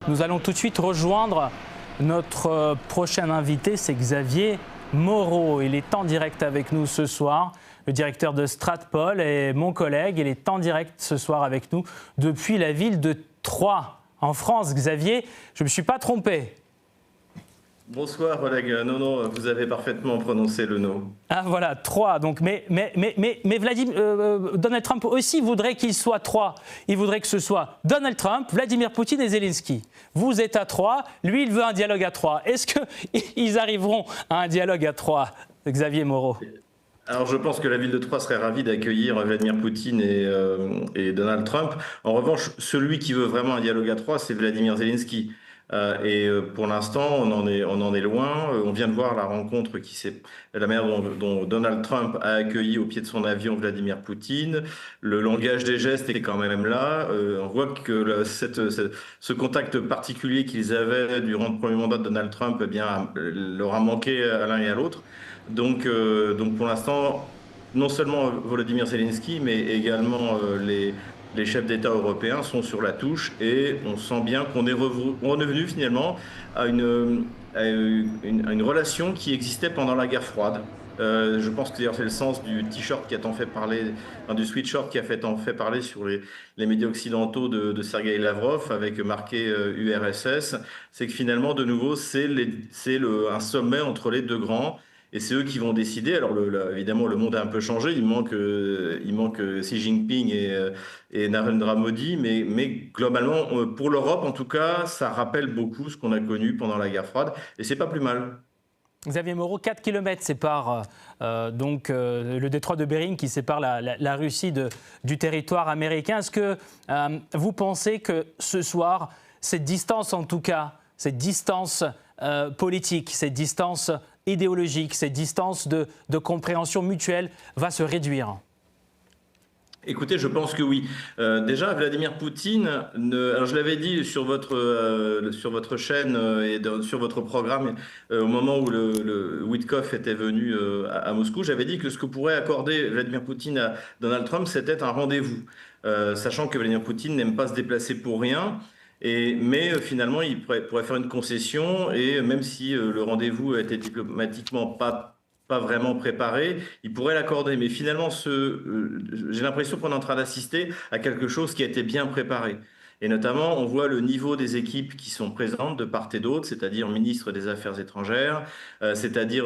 Nous allons tout de suite rejoindre notre prochain invité, c'est Xavier Moreau. Il est en direct avec nous ce soir, le directeur de Stratpol est mon collègue. Il est en direct ce soir avec nous depuis la ville de Troyes, en France. Xavier, je ne me suis pas trompé. Bonsoir Oleg, non, vous avez parfaitement prononcé le nom. Ah voilà, Troyes. Donc, mais Donald Trump aussi voudrait qu'il soit Troyes. Il voudrait que ce soit Donald Trump, Vladimir Poutine et Zelensky. Vous êtes à Troyes, lui il veut un dialogue à Troyes. Est-ce qu'ils arriveront à un dialogue à Troyes, Xavier Moreau? Alors je pense que la ville de Troyes serait ravie d'accueillir Vladimir Poutine et Donald Trump. En revanche, celui qui veut vraiment un dialogue à Troyes, c'est Vladimir Zelensky. Pour l'instant, on en est loin. On vient de voir la rencontre la manière dont Donald Trump a accueilli au pied de son avion Vladimir Poutine. Le langage des gestes est quand même là. On voit que ce contact particulier qu'ils avaient durant le premier mandat de Donald Trump, eh bien, leur a manqué à l'un et à l'autre. Donc pour l'instant, non seulement Volodymyr Zelensky, mais également les chefs d'État européens sont sur la touche et on sent bien qu'on est revenu finalement à une relation qui existait pendant la guerre froide. Je pense que d'ailleurs c'est le sens du t-shirt qui a tant fait parler, du sweatshirt qui a tant fait parler sur les médias occidentaux de Sergueï Lavrov avec marqué URSS. C'est que finalement de nouveau c'est un sommet entre les deux grands. Et c'est eux qui vont décider. Alors évidemment, le monde a un peu changé. Il manque Xi Jinping et Narendra Modi. Mais globalement, pour l'Europe, en tout cas, ça rappelle beaucoup ce qu'on a connu pendant la guerre froide. Et c'est pas plus mal. Xavier Moreau, 4 km séparent le détroit de Bering qui sépare la Russie du territoire américain. Est-ce que vous pensez que ce soir, cette distance en tout cas, cette distance politique, cette distance idéologique, cette distance de compréhension mutuelle va se réduire? Écoutez, je pense que oui. Déjà, Vladimir Poutine, alors je l'avais dit sur votre chaîne et sur votre programme, au moment où le Witkoff était venu à Moscou, j'avais dit que ce que pourrait accorder Vladimir Poutine à Donald Trump, c'était un rendez-vous. Sachant que Vladimir Poutine n'aime pas se déplacer pour rien. Mais finalement, il pourrait faire une concession et même si le rendez-vous était diplomatiquement pas vraiment préparé, il pourrait l'accorder. Mais finalement, j'ai l'impression qu'on est en train d'assister à quelque chose qui a été bien préparé. Et notamment, on voit le niveau des équipes qui sont présentes de part et d'autre, c'est-à-dire ministre des Affaires étrangères, c'est-à-dire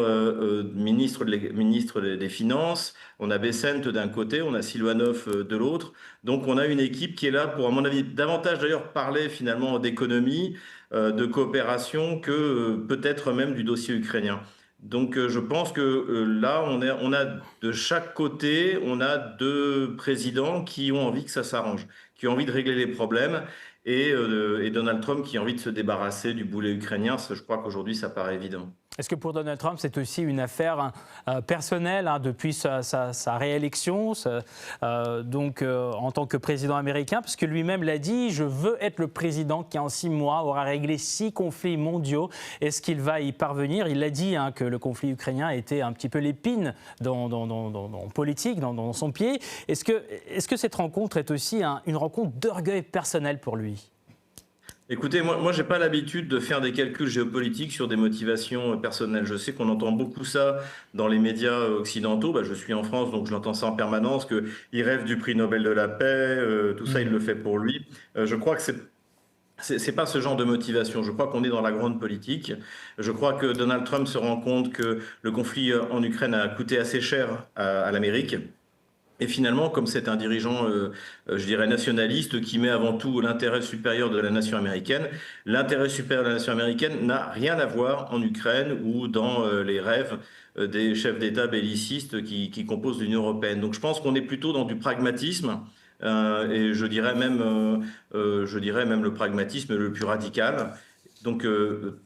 ministre des Finances. On a Bessent d'un côté, on a Silvanov de l'autre. Donc on a une équipe qui est là pour, à mon avis, davantage d'ailleurs parler finalement d'économie, de coopération que peut-être même du dossier ukrainien. Donc je pense que là, on a de chaque côté, on a deux présidents qui ont envie que ça s'arrange, qui ont envie de régler les problèmes, et Donald Trump qui a envie de se débarrasser du boulet ukrainien. Je crois qu'aujourd'hui, ça paraît évident. Est-ce que pour Donald Trump, c'est aussi une affaire personnelle depuis sa réélection, en tant que président américain, parce que lui-même l'a dit, je veux être le président qui en 6 mois aura réglé 6 conflits mondiaux. Est-ce qu'il va y parvenir? Il a dit que le conflit ukrainien était un petit peu l'épine politique, dans son pied. Est-ce que cette rencontre est aussi une rencontre d'orgueil personnel pour lui? Écoutez, moi j'ai pas l'habitude de faire des calculs géopolitiques sur des motivations personnelles. Je sais qu'on entend beaucoup ça dans les médias occidentaux. Je suis en France, donc je l'entends ça en permanence, qu'il rêve du prix Nobel de la paix, tout ça il le fait pour lui. Je crois que c'est pas ce genre de motivation. Je crois qu'on est dans la grande politique. Je crois que Donald Trump se rend compte que le conflit en Ukraine a coûté assez cher à l'Amérique. Et finalement, comme c'est un dirigeant, je dirais, nationaliste, qui met avant tout l'intérêt supérieur de la nation américaine, l'intérêt supérieur de la nation américaine n'a rien à voir en Ukraine ou dans les rêves des chefs d'État bellicistes qui composent l'Union européenne. Donc je pense qu'on est plutôt dans du pragmatisme, et je dirais même le pragmatisme le plus radical. Donc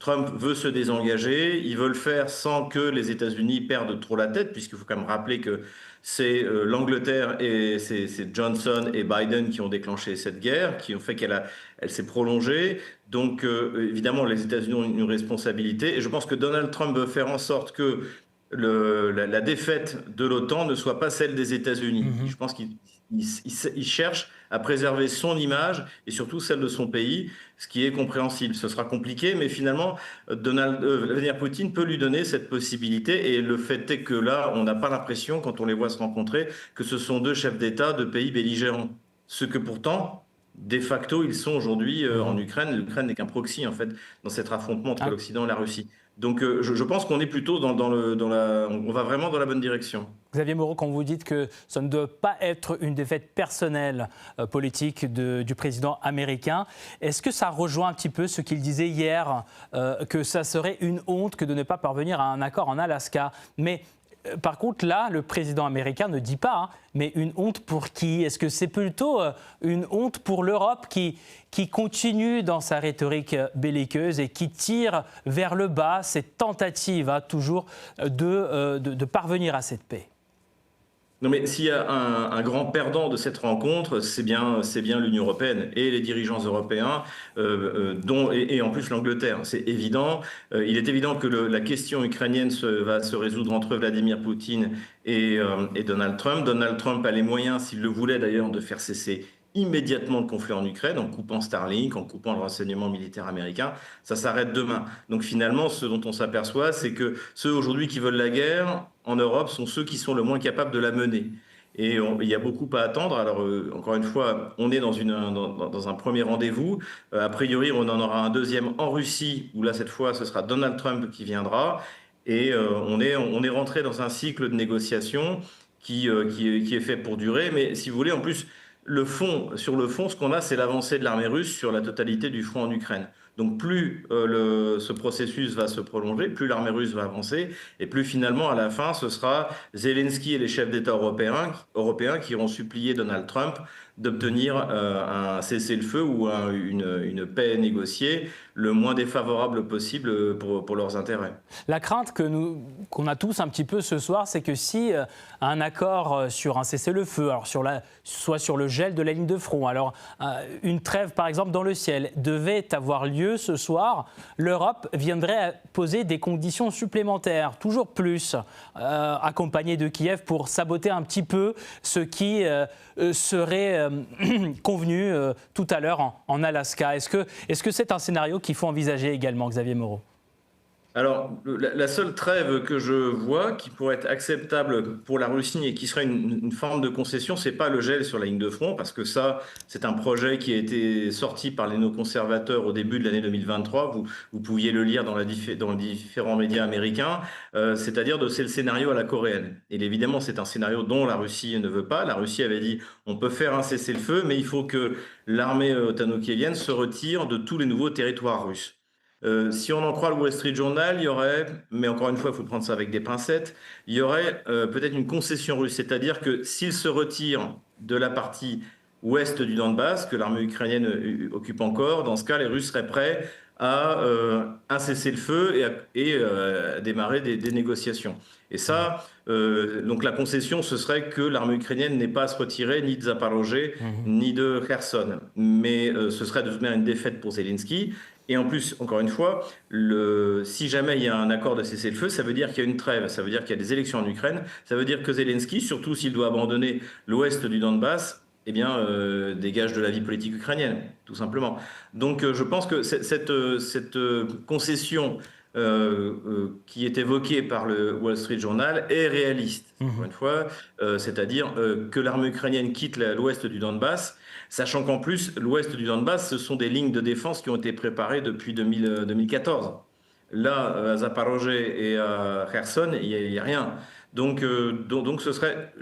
Trump veut se désengager, il veut le faire sans que les États-Unis perdent trop la tête, puisqu'il faut quand même rappeler que c'est l'Angleterre et c'est Johnson et Biden qui ont déclenché cette guerre, qui ont fait qu'elle s'est prolongée. Donc évidemment, les États-Unis ont une responsabilité. Et je pense que Donald Trump veut faire en sorte que la défaite de l'OTAN ne soit pas celle des États-Unis. Je pense qu'il il cherche à préserver son image et surtout celle de son pays, ce qui est compréhensible. Ce sera compliqué, mais finalement, Vladimir Poutine peut lui donner cette possibilité. Et le fait est que là, on n'a pas l'impression, quand on les voit se rencontrer, que ce sont deux chefs d'État de pays belligérants. Ce que pourtant, de facto, ils sont aujourd'hui en Ukraine. L'Ukraine n'est qu'un proxy, en fait, dans cet affrontement entre l'Occident et la Russie. Donc je pense qu'on est plutôt on va vraiment dans la bonne direction. Xavier Moreau, quand vous dites que ça ne doit pas être une défaite personnelle politique du président américain, est-ce que ça rejoint un petit peu ce qu'il disait hier, que ça serait une honte que de ne pas parvenir à un accord en Alaska? Mais par contre, là, le président américain ne dit pas, mais une honte pour qui? Est-ce que c'est plutôt une honte pour l'Europe qui continue dans sa rhétorique belliqueuse et qui tire vers le bas cette tentative toujours de parvenir à cette paix? Non, mais s'il y a un grand perdant de cette rencontre, c'est bien l'Union européenne et les dirigeants européens, et en plus l'Angleterre. C'est évident. Il est évident que la question ukrainienne va se résoudre entre Vladimir Poutine et Donald Trump. Donald Trump a les moyens, s'il le voulait d'ailleurs, de faire cesser immédiatement le conflit en Ukraine, en coupant Starlink, en coupant le renseignement militaire américain. Ça s'arrête demain. Donc finalement, ce dont on s'aperçoit, c'est que ceux aujourd'hui qui veulent la guerre en Europe sont ceux qui sont le moins capables de la mener. Et il y a beaucoup à attendre. Alors, encore une fois, on est dans un premier rendez-vous. A priori, on en aura un deuxième en Russie, où là, cette fois, ce sera Donald Trump qui viendra. Et on est rentré dans un cycle de négociations qui est fait pour durer. Mais si vous voulez, en plus, sur le fond, ce qu'on a, c'est l'avancée de l'armée russe sur la totalité du front en Ukraine. Donc plus ce processus va se prolonger, plus l'armée russe va avancer, et plus finalement, à la fin, ce sera Zelensky et les chefs d'État européens qui auront supplié Donald Trump d'obtenir un cessez-le-feu ou une paix négociée le moins défavorable possible pour leurs intérêts. La crainte qu'on a tous un petit peu ce soir, c'est que si un accord sur un cessez-le-feu, alors soit sur le gel de la ligne de front, alors une trêve par exemple dans le ciel, devait avoir lieu ce soir, l'Europe viendrait poser des conditions supplémentaires, toujours plus, accompagnées de Kiev pour saboter un petit peu ce qui serait convenu tout à l'heure en Alaska. Est-ce que c'est un scénario qu'il faut envisager également, Xavier Moreau? Alors, la seule trêve que je vois qui pourrait être acceptable pour la Russie et qui serait une forme de concession, c'est pas le gel sur la ligne de front, parce que ça, c'est un projet qui a été sorti par les néoconservateurs au début de l'année 2023. Vous pouviez le lire dans les différents médias américains, c'est-à-dire c'est le scénario à la coréenne. Et évidemment, c'est un scénario dont la Russie ne veut pas. La Russie avait dit, on peut faire un cessez-le-feu, mais il faut que l'armée otano-kievienne se retire de tous les nouveaux territoires russes. Si on en croit le Wall Street Journal, il y aurait, mais encore une fois, il faut prendre ça avec des pincettes, il y aurait peut-être une concession russe, c'est-à-dire que s'il se retire de la partie ouest du Donbass, que l'armée ukrainienne occupe encore, dans ce cas, les Russes seraient prêts à un cessez-le-feu et démarrer des négociations. Et ça, donc la concession, ce serait que l'armée ukrainienne n'ait pas à se retirer ni de Zaporozhye, ni de Kherson. Mais ce serait de toute manière une défaite pour Zelensky. Et en plus, encore une fois, si jamais il y a un accord de cessez-le-feu, ça veut dire qu'il y a une trêve, ça veut dire qu'il y a des élections en Ukraine, ça veut dire que Zelensky, surtout s'il doit abandonner l'ouest du Donbass, eh bien, dégage de la vie politique ukrainienne, tout simplement. Donc je pense que cette concession qui est évoquée par le Wall Street Journal est réaliste, encore une fois, c'est-à-dire que l'armée ukrainienne quitte l'ouest du Donbass, sachant qu'en plus, l'ouest du Donbass, ce sont des lignes de défense qui ont été préparées depuis 2014. Là, à Zaporozhye et à Kherson, il n'y a rien. Donc ce serait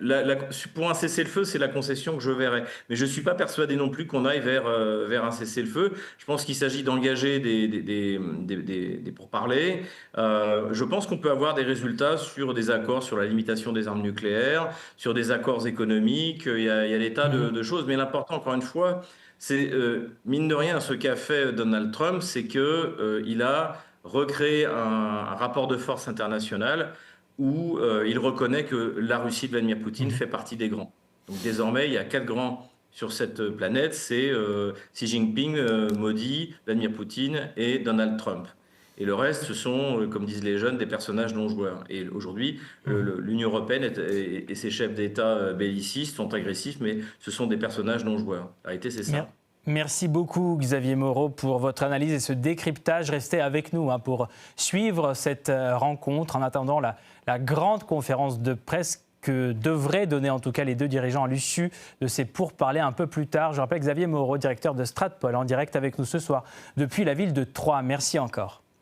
pour un cessez-le-feu, c'est la concession que je verrais. Mais je ne suis pas persuadé non plus qu'on aille vers un cessez-le-feu. Je pense qu'il s'agit d'engager des pourparlers. Je pense qu'on peut avoir des résultats sur des accords sur la limitation des armes nucléaires, sur des accords économiques. Il y a des tas de choses. Mais l'important, encore une fois, c'est mine de rien, ce qu'a fait Donald Trump, c'est qu'il a recréé un rapport de force international où il reconnaît que la Russie de Vladimir Poutine fait partie des grands. Donc désormais, il y a 4 grands sur cette planète, c'est Xi Jinping, Modi, Vladimir Poutine et Donald Trump. Et le reste, ce sont, comme disent les jeunes, des personnages non joueurs. Et aujourd'hui, l'Union européenne et ses chefs d'État bellicistes sont agressifs, mais ce sont des personnages non joueurs. La réalité, c'est ça. Merci beaucoup Xavier Moreau pour votre analyse et ce décryptage. Restez avec nous pour suivre cette rencontre en attendant la grande conférence de presse que devraient donner en tout cas les deux dirigeants à l'issue de ces pourparlers un peu plus tard. Je rappelle Xavier Moreau, directeur de Stratpol, en direct avec nous ce soir depuis la ville de Troyes. Merci encore.